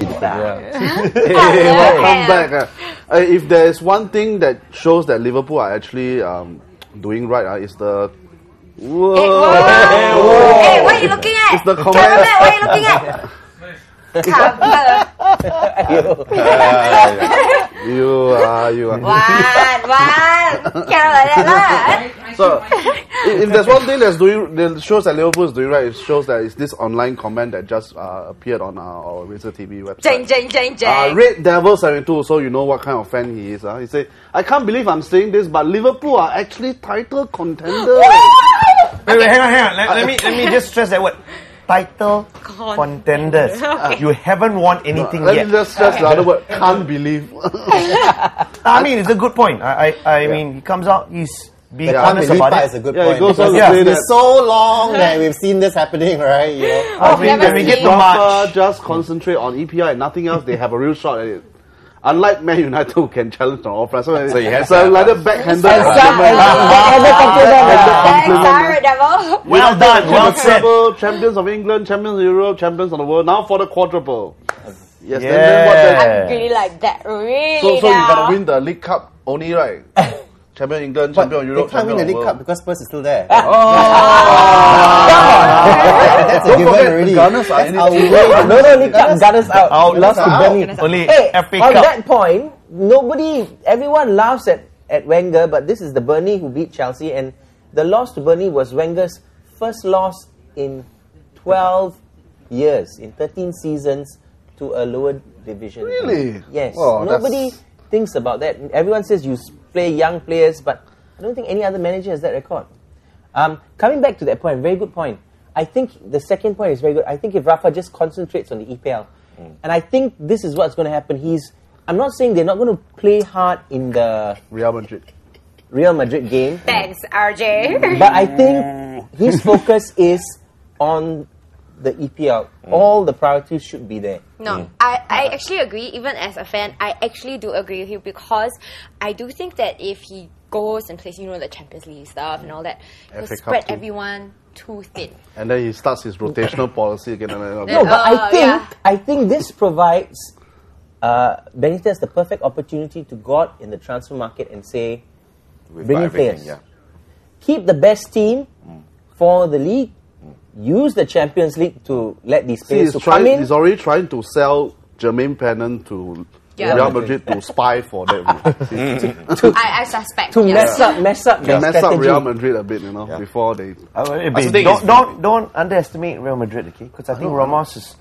Welcome back. If there's one thing that shows that Liverpool are actually doing right, it's the... Whoa. Hey, what are you looking at? It's the comment. Cameraman, what are you looking at? You are. One. Cannot like that lah. So, if there's one thing that shows that Liverpool is doing right, it shows that it's this online comment that just appeared on our RazorTV website. Jeng. Red Devil 72, so you know what kind of fan he is. He said, I can't believe I'm saying this, but Liverpool are actually title contenders. Wait, hang on. Let me just stress that word. Title contenders. Okay. You haven't won anything yet. Let me just stress the other word. Can't believe. I mean, it's a good point. I mean, he comes out, he's being honest about it. It's a good point. It's been so long that we've seen this happening, right? You know? When we get to March, just concentrate on EPL and nothing else. They have a real shot at it. Unlike Man United, who can challenge on all fronts. So he has like a backhanded Sara Devil. Well done, well said. Champions of England, champions of Europe, champions of the world. Now for the quadruple. Yes. Yeah. Then what I really like that. Really. So you gotta win the League Cup only, right? Champion of England, champion of Europe, they can't win the champion of the League world. Cup because Spurs is still there. That's a given already. Gunners are No, League Cup. Gunners out. Lost to Burnley. Only Hey, FA on Cup. that point, everyone laughs at Wenger, but this is the Burnley who beat Chelsea, and the loss to Burnley was Wenger's first loss in 12 years, in 13 seasons, to a lower division. Really? Yes. Oh, Nobody thinks about that. Everyone says you play young players, but I don't think any other manager has that record. Coming back to that point, very good point. I think the second point is very good. I think if Rafa just concentrates on the EPL, and I think this is what's going to happen. I'm not saying they're not going to play hard in the Real Madrid game. Thanks, RJ. But I think his focus is on the EPL. All the priorities should be there. No, I actually agree. Even as a fan, I actually do agree with you, because I do think that if he goes and plays, the Champions League stuff and all that, he'll spread everyone too thin. And then he starts his rotational policy again. No, but I think this provides Benitez the perfect opportunity to go out in the transfer market and say, bring in players. Yeah. Keep the best team for the league. Use the Champions League to let these players come in. He's already trying to sell Jermaine Pennant to Real Madrid to spy for them. I suspect. To mess up their strategy. Real Madrid a bit, before they... Don't underestimate Real Madrid, okay? Because I think Ramos has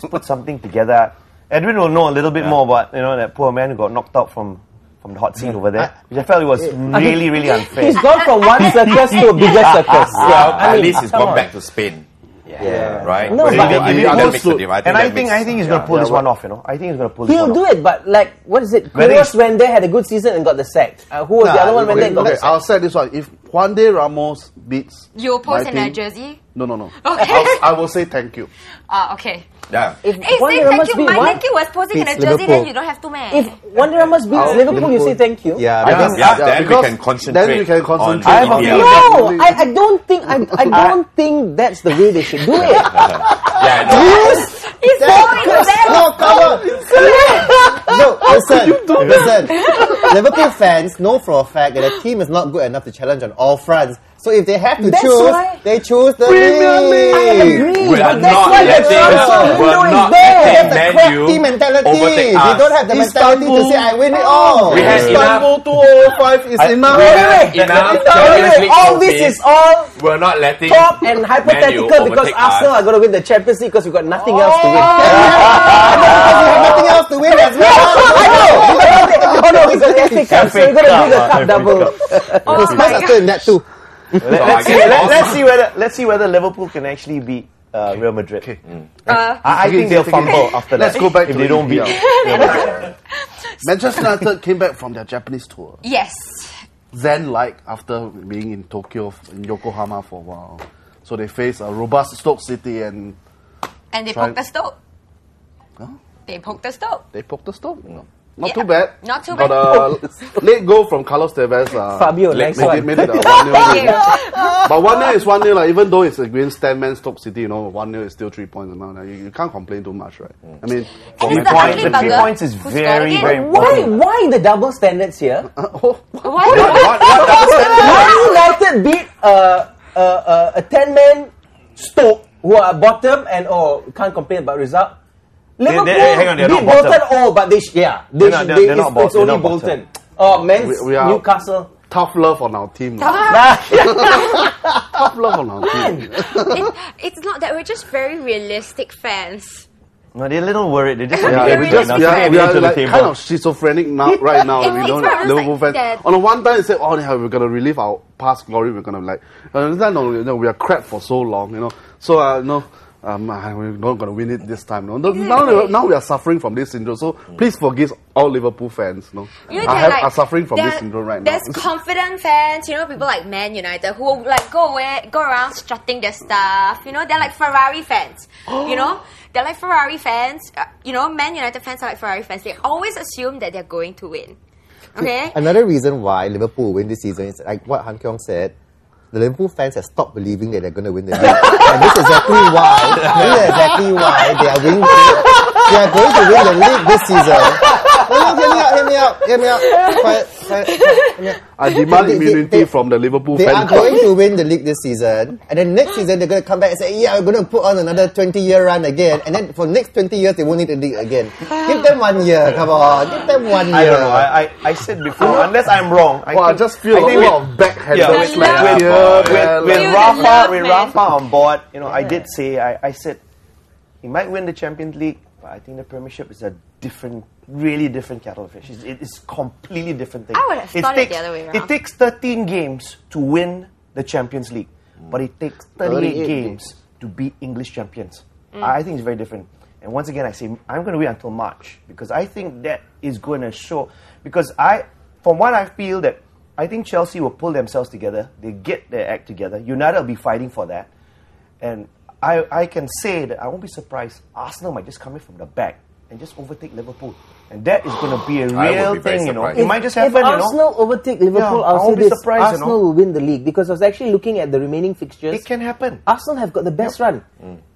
put something together. Edwin will know a little bit more about that poor man who got knocked out from the hot seat over there, which I felt it was really, really unfair. He's gone from one circus to a bigger circus. At least he's gone back to Spain. Yeah. Right? No, but I think he's going to pull this one off, I think he's going to pull this one off. He'll do it, but what is it? Kyrgios went there, had a good season and got the sack. Who was the other one went there and got the sack? I'll say this one. If Juan de Ramos beats... You'll post in a jersey? No. Okay. I will say thank you. Okay. Yeah. If say thank you, my thank you was posing in a jersey, then you don't have to, man. If Juan de Ramos beats Liverpool, you say thank you? Then we can concentrate. On No, I don't think that's the way they should do it. He's going to them. No, come on. No, listen. Liverpool fans know for a fact that the team is not good enough to challenge on all fronts. So if they have to choose, they choose the Premier League. I agree, but that's why the transfer window is there. They have the crafty mentality. They don't have the mentality to say, I win it all. Istanbul 205 is enough. All this is all we're not letting top and hypothetical because Arsenal are going to win the Champions League because we've got nothing else to win. Because we have nothing else to win as well. Oh no, we got the FA Cup, so we're going to do the Cup double. Because Spurs are still in that too. Let's see whether Liverpool can actually beat Real Madrid. Okay. I think they'll fumble after that. Let's go back if to they don't beat Real Madrid. Manchester United came back from their Japanese tour. Yes. Zen-like after being in Tokyo, in Yokohama for a while. So they faced a robust Stoke City and they poked the Stoke. Huh? They poked the Stoke. They poked the Stoke. No. Not too bad. Not too Got bad. a late goal from Carlos Tevez. Fabio, next one. Made it a 1-0 win. But 1-0 is 1-0. Like, even though it's against 10-man Stoke City, 1-0 is still 3 points. You can't complain too much, right? I mean, And The it's the ugly 3 bugger points is who very, scored very again. important. Why the double standards here? Why? Man United beat a 10-man Stoke who are bottom and can't complain about result. Liverpool hang on, they're beat not bottom. Bolton. But They're not it's only they're not Bolton. Oh, men's We are- Newcastle. tough love on our team. Tough love on our team. It's not that, we're just very realistic fans. No, they're a little worried. They're just Yeah, we are like kind of schizophrenic now, right now. It's We don't almost Liverpool like fans. that. On the one time, they say, "Oh, yeah, we're gonna relive our past glory. We're gonna like." No, we are crap for so long, So we're not gonna win it this time. Now we are suffering from this syndrome. So please forgive all Liverpool fans. Are suffering from this syndrome right now. There's confident fans, people like Man United who will like go around strutting their stuff. They're like Ferrari fans. They're like Ferrari fans. Man United fans are like Ferrari fans. They always assume that they're going to win. Okay. Another reason why Liverpool will win this season is like what Han Keong said. The Liverpool fans have stopped believing that they're going to win the league. And this is exactly why they are winning. They are going to win the league this season. Hear me out. Quiet. I demand immunity from the Liverpool They fans. are going to win the league this season. And then next season, they're going to come back and say, yeah, we're going to put on another 20-year run again. And then for next 20 years, they won't need the league again. Give them 1 year. Come on. Give them 1 year. I don't know. I said before, unless I'm wrong. I just feel a lot of backhanded with slack here. With Rafa on board, I did say, I said, he might win the Champions League, but I think the Premiership is a really different kettle of fish. It's completely different thing. I would have thought it the other way around. It takes 13 games to win the Champions League, but it takes 38 games to beat English champions. I think it's very different. And once again, I say, I'm going to wait until March, because I think that is going to show, because from what I feel that, I think Chelsea will pull themselves together. They get their act together. United will be fighting for that. And I can say that I won't be surprised. Arsenal might just come in from the back and just overtake Liverpool. And that is going to be a real thing, It might just happen, If Arsenal overtake Liverpool, I I'll say won't be this, surprised, Arsenal will win the league. Because I was actually looking at the remaining fixtures. It can happen. Arsenal have got the best run.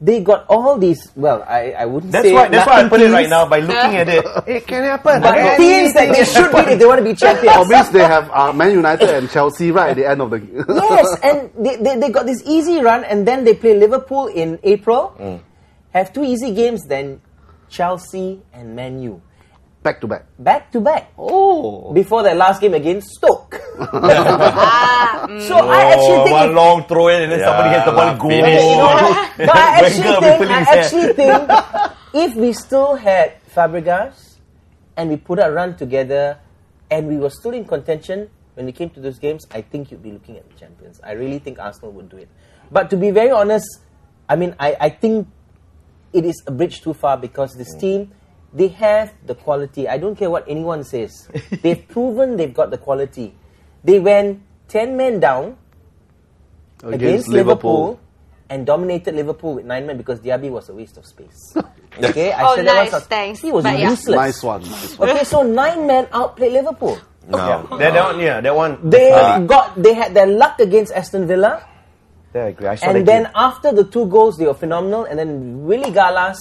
They got all these, I wouldn't That's say why I put it teams, right now by looking at it. It can happen. but teams that they should beat if they want to be champions. Obviously, they have Man United and Chelsea right at the end of the. Yes, and they got this easy run, and then they play Liverpool in April. Have 2 easy games, then Chelsea and Man U. Back to back. Back to back. Oh. Before their last game against Stoke. So I actually think one long throw in and then somebody hits the ball and goal. No, I actually think if we still had Fabregas and we put a run together and we were still in contention when we came to those games, I think you'd be looking at the champions. I really think Arsenal would do it. But to be very honest, I think it is a bridge too far, because this team, they have the quality. I don't care what anyone says. They've proven they've got the quality. They went 10 men down against Liverpool and dominated Liverpool with 9 men, because Diaby was a waste of space. Okay, I said that once. Thanks. He was But useless. Nice one. Okay, so 9 men outplayed Liverpool. No. That one. They had their luck against Aston Villa. Yeah, I agree. I saw And that then game. after the 2 goals, they were phenomenal. And then Willie Gallas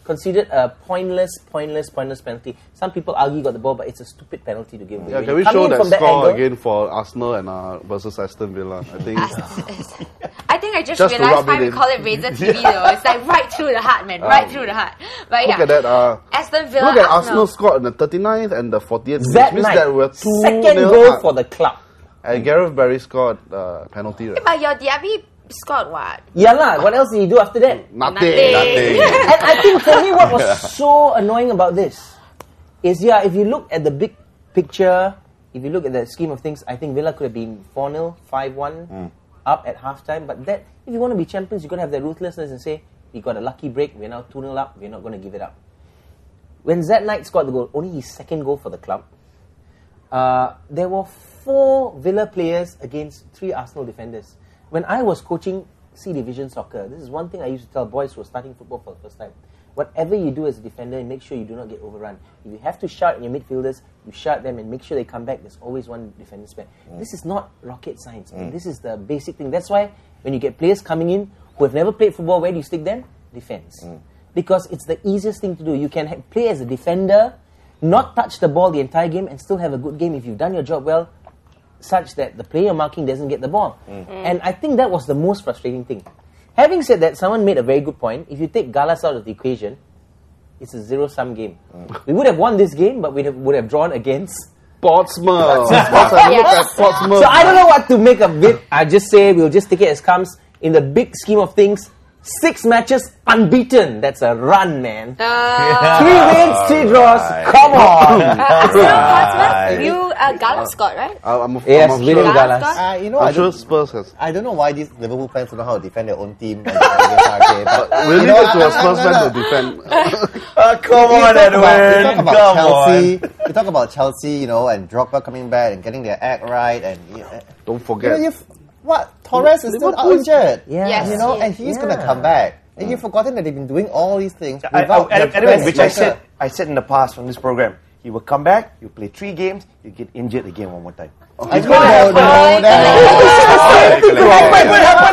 conceded a pointless penalty. Some people argue he got the ball, but it's a stupid penalty to give away. Yeah, When can you we come show in that from score angle, again for Arsenal and versus Aston Villa? I think. I think I just Just to realized rub why it we in. call it RazorTV though. It's like right through the heart, man. Right through the heart. But yeah. Look at that. Aston Villa. Look at Arsenal scored in the 39th and the 40th. that which means night, that we're 2-0 second goal up. for the club. And Gareth Barry scored penalty. Right? But your Diaby scored what? Yeah lah. What else did he do after that? Nothing. And I think for me, what was so annoying about this is, if you look at the big picture, if you look at the scheme of things, I think Villa could have been 4-0, 5-1 up at halftime. But that, if you want to be champions, you've got to have that ruthlessness and say, we got a lucky break, we're now 2-0 up, we're not going to give it up. When Zed Knight scored the goal, only his second goal for the club, there were 4 Villa players against 3 Arsenal defenders. When I was coaching C Division soccer. This is one thing I used to tell boys who are starting football for the first time. Whatever you do as a defender, make sure you do not get overrun. If you have to shout in your midfielders, you shout them and make sure they come back. There's always one defender spare. This is not rocket science. This is the basic thing. That's why when you get players coming in who have never played football, where do you stick them? Defense. Because it's the easiest thing to do. You can play as a defender, not touch the ball the entire game and still have a good game if you've done your job well, such that the player marking doesn't get the ball. And I think that was the most frustrating thing. Having said that, someone made a very good point. If you take Galas out of the equation, it's a zero-sum game. We would have won this game, but we would have drawn against Portsmouth. So I don't know what to make of it. I just say we'll just take it as comes. In the big scheme of things, 6 matches unbeaten. That's a run, man. 3 wins, 3 draws. Come on. You Galas got, right? Yes, William sure. Galas. You know, I'm sure Spurs has. I don't know why these Liverpool fans don't know how to defend their own team. But Really, you know, to a Spurs fan to defend. Come on, Edwin. You talk about Chelsea. You talk about Chelsea, you know, and Drogba coming back and getting their act right, and Don't you forget. know, Torres is still out injured. Yeah. Yes, You know, yes. and he's gonna come back. And you've forgotten that they've been doing all these things I, without the Edwin, best which I striker. said in the past on this program, he will come back, you play 3 games, you get injured again one more time. I don't know that.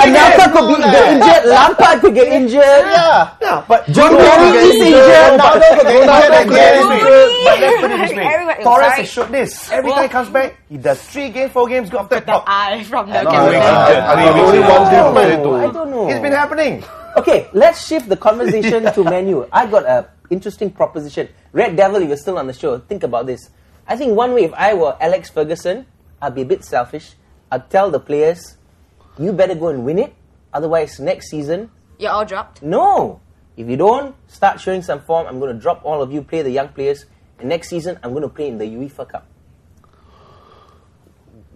Anelka could be injured. Lampard could get injured. Yeah, but John Terry is injured. Ronaldo could get injured again. But let's put it this way. Everyone- Torres sorry. has showed this. Every time he comes back, he does 3 games, 4 games, go after The eye from the I Only one game played I to. don't know. It's been happening. Okay, let's shift the conversation to Man U. I got an interesting proposition. Red Devil, you're still on the show. Think about this. I think one way, if I were Alex Ferguson, I'd be a bit selfish. I'd tell the players, you better go and win it. Otherwise, next season, You're all dropped. no. If you don't start showing some form, I'm going to drop all of you, play the young players. And next season, I'm going to play in the UEFA Cup.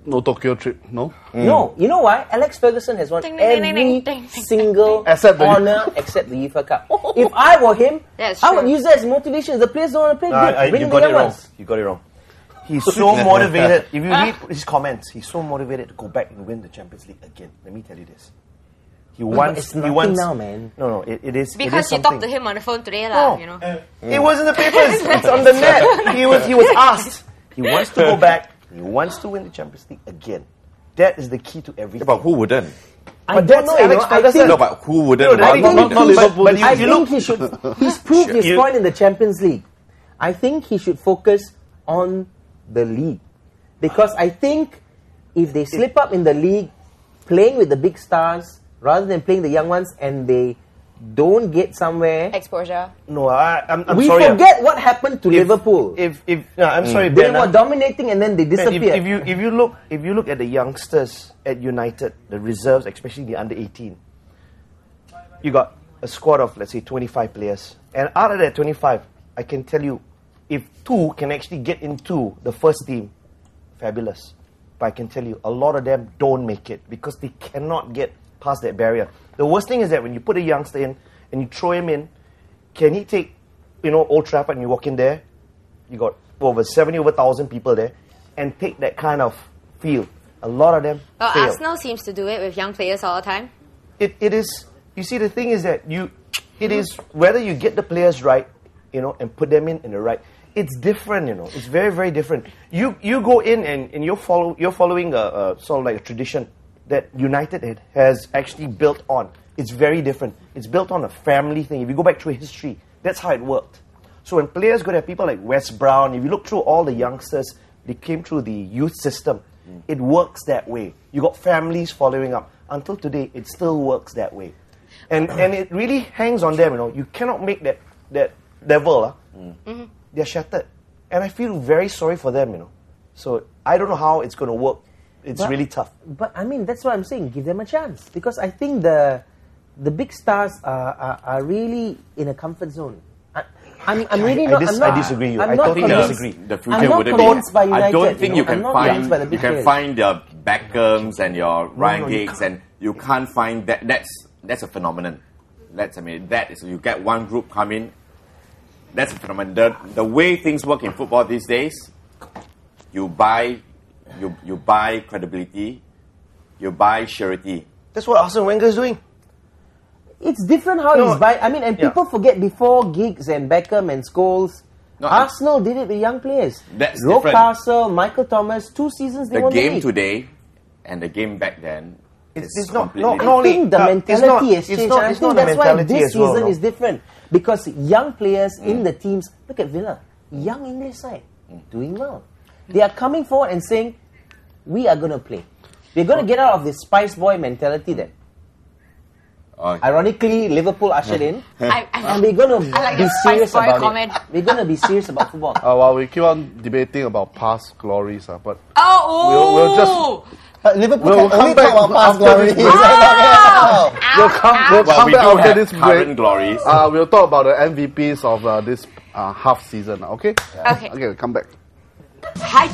No Tokyo trip, no? No, you know why? Alex Ferguson has won Ding, ding, ding, ding, every ding, ding, single Except the- honor except the UEFA Cup. If I were him, That's I would true. use that as motivation. The players don't want to play good. Bring You the got young it wrong. ones. You got it wrong. He's so motivated. If you read his comments, he's so motivated to go back and win the Champions League again. Let me tell you this. He wants. it's he nothing wants. now, man. No, it is. Because it you is talked to something. him on the phone today, No. you know. It was in the papers. It's on the net. He was asked. He wants to go back. He wants to win the Champions League again. That is the key to everything. But who wouldn't? I But don't that's know. You Alex know, I Ferguson. think, No, but who wouldn't? No, want not to win not the- Liverpool. But you, I you think look. he should. He's proved his You- point in the Champions League. I think he should focus on the league, because I think if they slip up in the league, playing with the big stars rather than playing the young ones, and they don't get somewhere, Exposure. No, I'm we sorry. forget what happened to Liverpool. I'm sorry, They Ben. were dominating and then they Man, disappeared. if you look at the youngsters at United, the reserves, especially the under 18, you got a squad of, let's say, 25 players, and out of that 25, I can tell you, if 2 can actually get into the first team, fabulous. But I can tell you, a lot of them don't make it because they cannot get past that barrier. The worst thing is that when you put a youngster in and you throw him in, can he take, Old Trafford and you walk in there, you got over 1,000 people there, and take that kind of feel. A lot of them Well, fail. Arsenal seems to do it with young players all the time. It is. You see, the thing is that it is whether you get the players right, and put them in the right. It's different, It's very, very different. You go in and you're following a sort of like a tradition that United has actually built on. It's very different. It's built on a family thing. If you go back through history, that's how it worked. So when players go to have people like Wes Brown, if you look through all the youngsters, they came through the youth system. It works that way. You got families following up. Until today, it still works that way. And it really hangs on them, You cannot make that level, they're shattered. And I feel very sorry for them, So I don't know how it's going to work. It's But- really tough. But I mean, that's what I'm saying. Give them a chance, because I think the big stars are really in a comfort zone. I'm really not. I'm not. I disagree. You. I'm I not totally convinced. disagree. The I'm future not wouldn't convinced by be. I United, don't think you I'm can not convinced by the find. big You can players. find your Beckhams and your Ryan no, you Giggs, and you can't find that. That's a phenomenon. That is, you get one group come in. That's a phenomenon. The way things work in football these days, you buy credibility, you buy surety. That's what Arsene Wenger is doing. It's different how it's by. I mean, and people forget before Giggs and Beckham and Scholes. No, Arsenal did it with young players. That's Rowe different. Castle, Michael Thomas, 2 seasons they The won the game league. today and the game back then. It's not completely I think the mentality has changed. It's not, I it's think not the that's why mentality this as well, season no? is different. Because young players in the teams, look at Villa, young English side, doing well. They are coming forward and saying, we are going to play. We're going to get out of this Spice Boy mentality that, ironically, Liverpool ushered in. And we're going to like be your serious Spice Boy about comment. it. We're going to be serious about football. Well, we keep on debating about past glories, but Oh, we'll just But Liverpool We'll can only come back talk about past after glory. this Is break. that not we'll come Well, we back do after have this current break. glories. We'll talk about the MVPs of this half season. Okay. Okay. Okay. Come back. Hi.